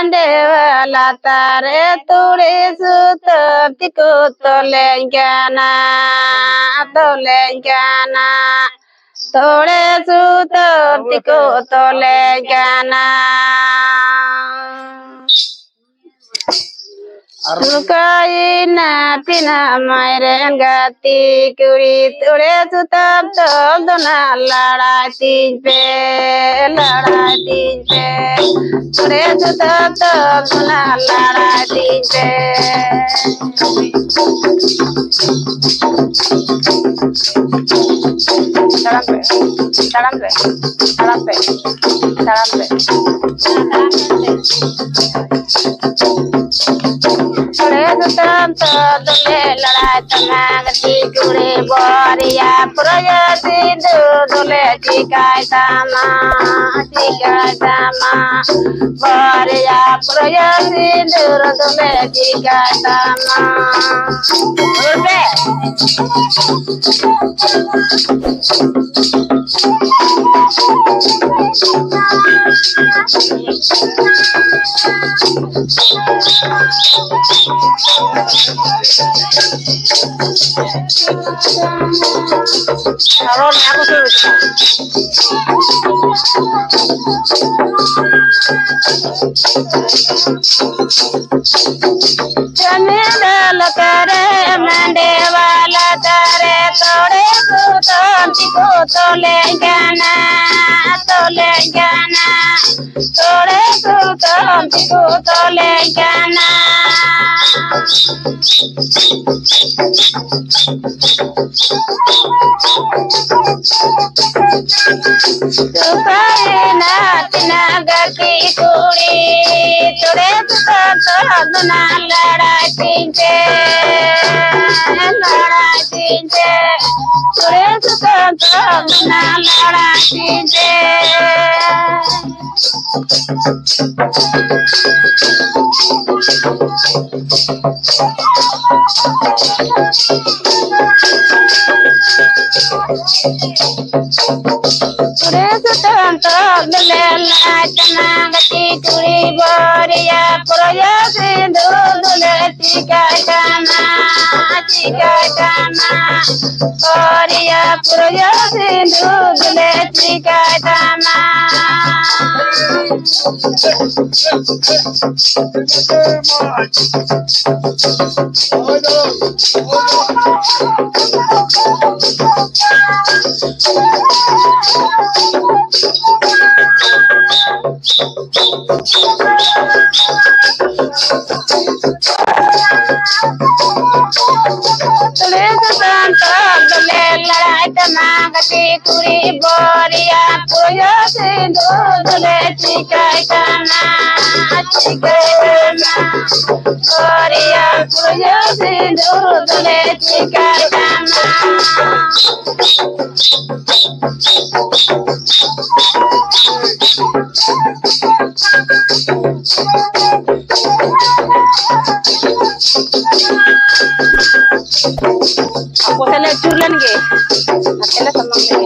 mandewala tare tore suto tiko tolengana tore suto tiko tolengana Sukaina tina mairengati kuri tore sutam dona lara tinpe tore sutam dona lara tinpe tarampe tanto dole lড়াই tamagati kure boriya proya sindu dole tikai tama boriya proya sindu dole tikai tama urbe Kalau aku sudah. Jamila kare mandewala tare tore kutanti tolengana tore kutanti tolengana Sukaina tinagati kuri tore kutanto dona lara tinche tore kutanto dona lara tinche tanto dulela tamagati kuri boriya proya sindu dule tikai tama boriya proya sindu dule tikai tama tanto dulela tamagati kuri boriya proya sindu dule tikai tama boriya proya sindu dule tikai tama Aku sele curlan ge. Akela samang ge.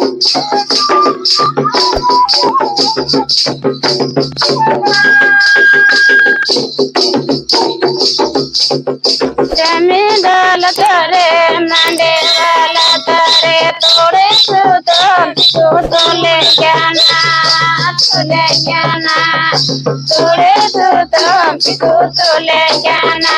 Jamila tare mandewala tare tore sutam tolengana tore sutam tolengana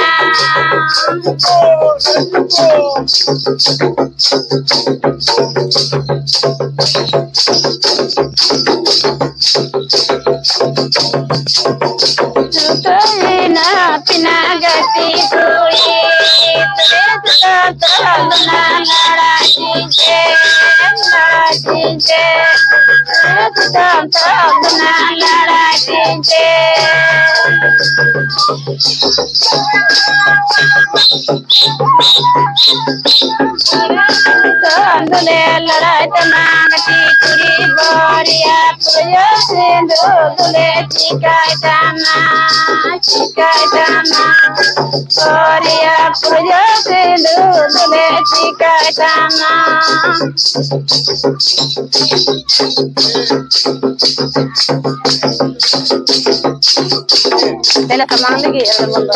Sukaina pinagati kuri tore sutam dona lara tinche sutam dona lara tinche dole lড়াই tamagati kuri boriya proya sindu dule tikai tama ಚಿಕಟನ ಕೋರಿಯ ಪುಜಸಿದು ದುಲೆ ಚಿಕಟನ Tela kamang lagi ada mundo.